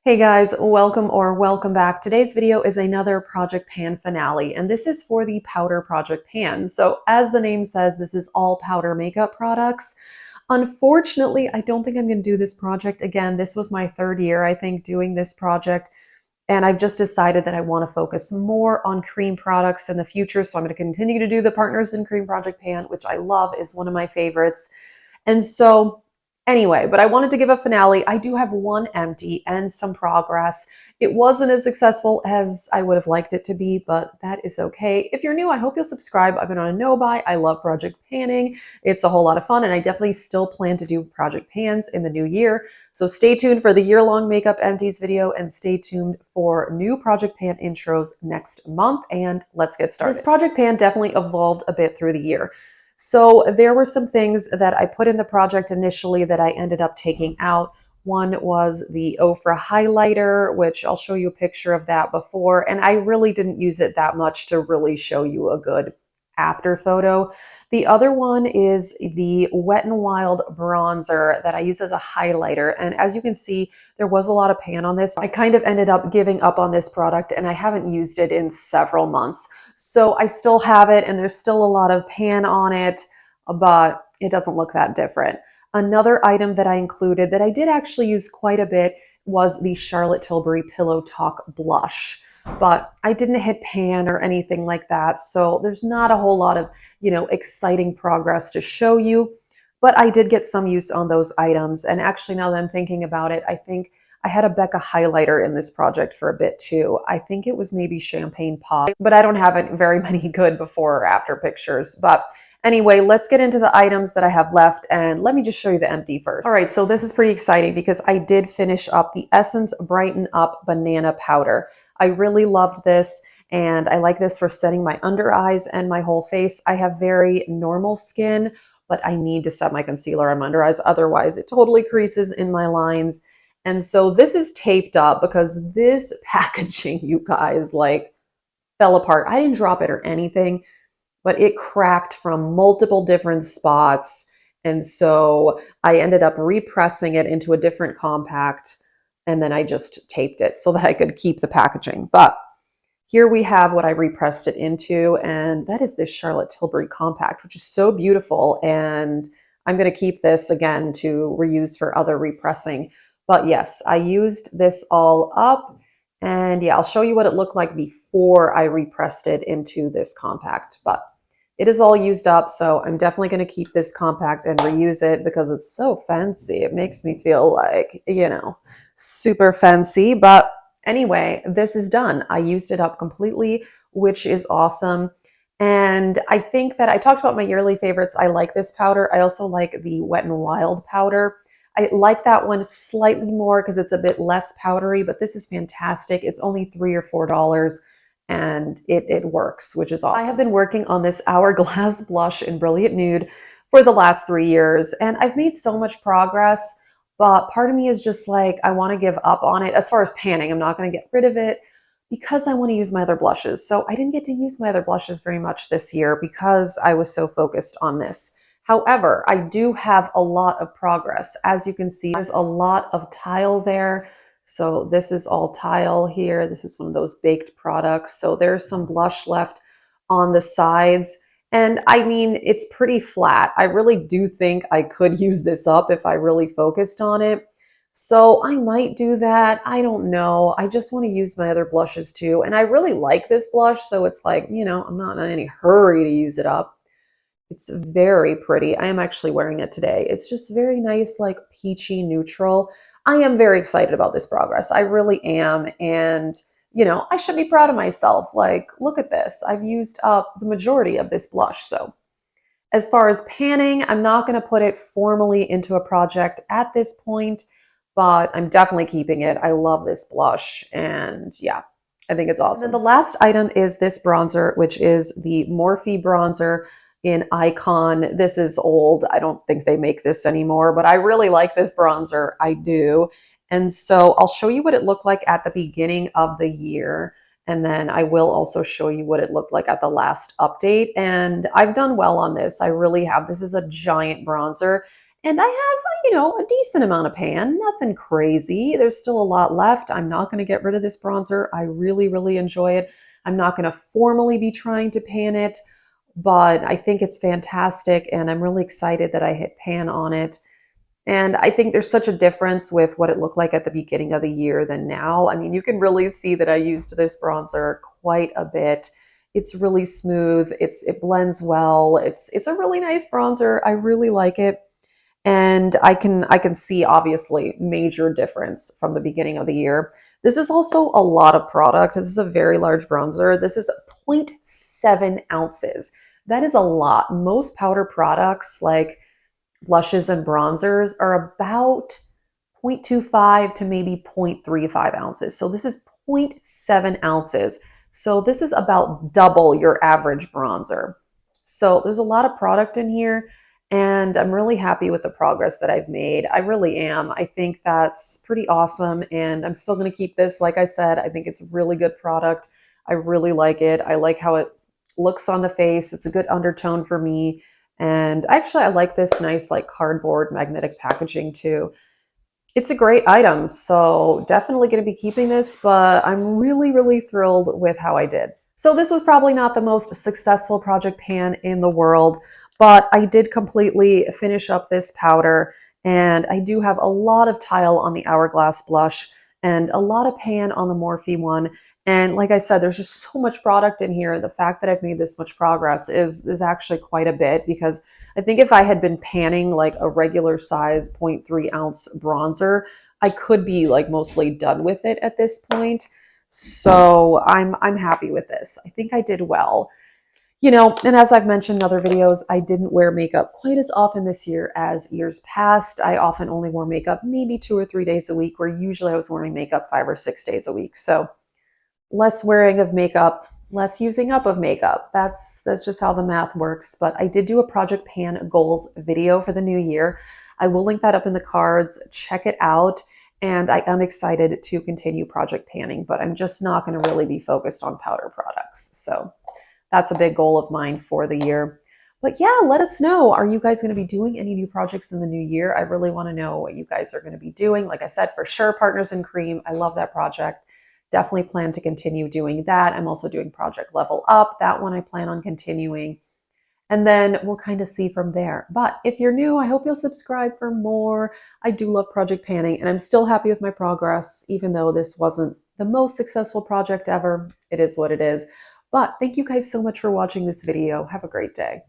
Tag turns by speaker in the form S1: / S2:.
S1: Hey guys, welcome back. Today's video is another project pan finale, and this is for the powder project pan. So as the name says, this is all powder makeup products. Unfortunately, I don't think I'm going to do this project again. This was my third year, I think, doing this project, and I've just decided that I want to focus more on cream products in the future. So I'm going to continue to do the Partners in Cream Project Pan, which I love, is one of my favorites. And so anyway, but I wanted to give a finale. I do have one empty and some progress. It wasn't as successful as I would have liked it to be, but that is okay. If you're new, I hope you'll subscribe. I've been on a no-buy. I love project panning. It's a whole lot of fun, and I definitely still plan to do project pans in the new year. So stay tuned for the year-long makeup empties video, and stay tuned for new project pan intros next month, and let's get started. This project pan definitely evolved a bit through the year. So there were some things that I put in the project initially that I ended up taking out. One was the Ofra highlighter, which I'll show you a picture of that before, and I really didn't use it that much to really show you a good after photo. The other one is the Wet n Wild bronzer that I use as a highlighter, and as you can see, there was a lot of pan on this. I kind of ended up giving up on this product, and I haven't used it in several months. So I still have it, and there's still a lot of pan on it, but it doesn't look that different. Another item that I included that I did actually use quite a bit was the Charlotte Tilbury Pillow Talk blush, but I didn't hit pan or anything like that. So there's not a whole lot of, exciting progress to show you, but I did get some use on those items. And actually, now that I'm thinking about it, I think I had a Becca highlighter in this project for a bit too. I think it was maybe Champagne Pop, but I don't have very many good before or after pictures. But anyway, let's get into the items that I have left, and let me just show you the empty first. All right, so this is pretty exciting because I did finish up the Essence Brighten Up Banana Powder. I really loved this, and I like this for setting my under eyes and my whole face. I have very normal skin, but I need to set my concealer on my under eyes. Otherwise, it totally creases in my lines. And so this is taped up because this packaging, you guys, like fell apart. I didn't drop it or anything, but it cracked from multiple different spots. And so I ended up repressing it into a different compact, and then I just taped it so that I could keep the packaging. But here we have what I repressed it into, and that is this Charlotte Tilbury compact, which is so beautiful. And I'm going to keep this again to reuse for other repressing. But yes, I used this all up, and yeah, I'll show you what it looked like before I repressed it into this compact. But it is all used up, so I'm definitely going to keep this compact and reuse it because it's so fancy. It makes me feel like, super fancy. But anyway, this is done. I used it up completely, which is awesome. And I think that I talked about my yearly favorites. I like this powder. I also like the Wet n Wild powder. I like that one slightly more because it's a bit less powdery, but this is fantastic. It's only $3 or $4. And it works, which is awesome. I have been working on this Hourglass blush in Brilliant Nude for the last 3 years, and I've made so much progress, but part of me is just like, I want to give up on it. As far as panning, I'm not going to get rid of it because I want to use my other blushes. So I didn't get to use my other blushes very much this year because I was so focused on this. However, I do have a lot of progress. As you can see, there's a lot of tile there. So this is all tile here. This is one of those baked products. So there's some blush left on the sides. And I mean, it's pretty flat. I really do think I could use this up if I really focused on it. So I might do that. I don't know. I just want to use my other blushes too. And I really like this blush. So it's like, I'm not in any hurry to use it up. It's very pretty. I am actually wearing it today. It's just very nice, like peachy neutral. I am very excited about this progress. I really am. And, I should be proud of myself. Like, look at this. I've used up the majority of this blush. So as far as panning, I'm not going to put it formally into a project at this point, but I'm definitely keeping it. I love this blush. And yeah, I think it's awesome. And then the last item is this bronzer, which is the Morphe bronzer in Icon. This is old. I don't think they make this anymore, but I really like this bronzer. I do. And so I'll show you what it looked like at the beginning of the year. And then I will also show you what it looked like at the last update. And I've done well on this. I really have. This is a giant bronzer. And I have, a decent amount of pan, nothing crazy. There's still a lot left. I'm not going to get rid of this bronzer. I really, really enjoy it. I'm not going to formally be trying to pan it, but I think it's fantastic and I'm really excited that I hit pan on it. And I think there's such a difference with what it looked like at the beginning of the year than now. I mean, you can really see that I used this bronzer quite a bit. It's really smooth. It blends well. It's a really nice bronzer. I really like it. And I can see obviously major difference from the beginning of the year. This is also a lot of product. This is a very large bronzer. This is zero point 0.7 ounces. That is a lot. Most powder products like blushes and bronzers are about 0.25 to maybe 0.35 ounces. So this is zero point 0.7 ounces. So this is about double your average bronzer. So there's a lot of product in here and I'm really happy with the progress that I've made. I really am. I think that's pretty awesome and I'm still going to keep this. Like I said, I think it's a really good product. I really like it. I like how it looks on the face. It's a good undertone for me. And actually, I like this nice like cardboard magnetic packaging too. It's a great item, so definitely going to be keeping this, but I'm really, really thrilled with how I did. So this was probably not the most successful project pan in the world, but I did completely finish up this powder, and I do have a lot of tile on the Hourglass blush and a lot of pan on the Morphe one. And like I said, there's just so much product in here. The fact that I've made this much progress is actually quite a bit, because I think if I had been panning like a regular size 0.3 ounce bronzer, I could be like mostly done with it at this point. So I'm happy with this. I think I did well. And as I've mentioned in other videos, I didn't wear makeup quite as often this year as years past. I often only wore makeup maybe 2 or 3 days a week, where usually I was wearing makeup 5 or 6 days a week. So less wearing of makeup, less using up of makeup. That's just how the math works. But I did do a Project Pan goals video for the new year. I will link that up in the cards. Check it out. And I am excited to continue project panning, but I'm just not going to really be focused on powder products. So that's a big goal of mine for the year. But yeah, let us know. Are you guys going to be doing any new projects in the new year? I really want to know what you guys are going to be doing. Like I said, for sure, Partners in Cream. I love that project. Definitely plan to continue doing that. I'm also doing Project Level Up. That one I plan on continuing. And then we'll kind of see from there. But if you're new, I hope you'll subscribe for more. I do love project panning, and I'm still happy with my progress, even though this wasn't the most successful project ever. It is what it is. But thank you guys so much for watching this video. Have a great day.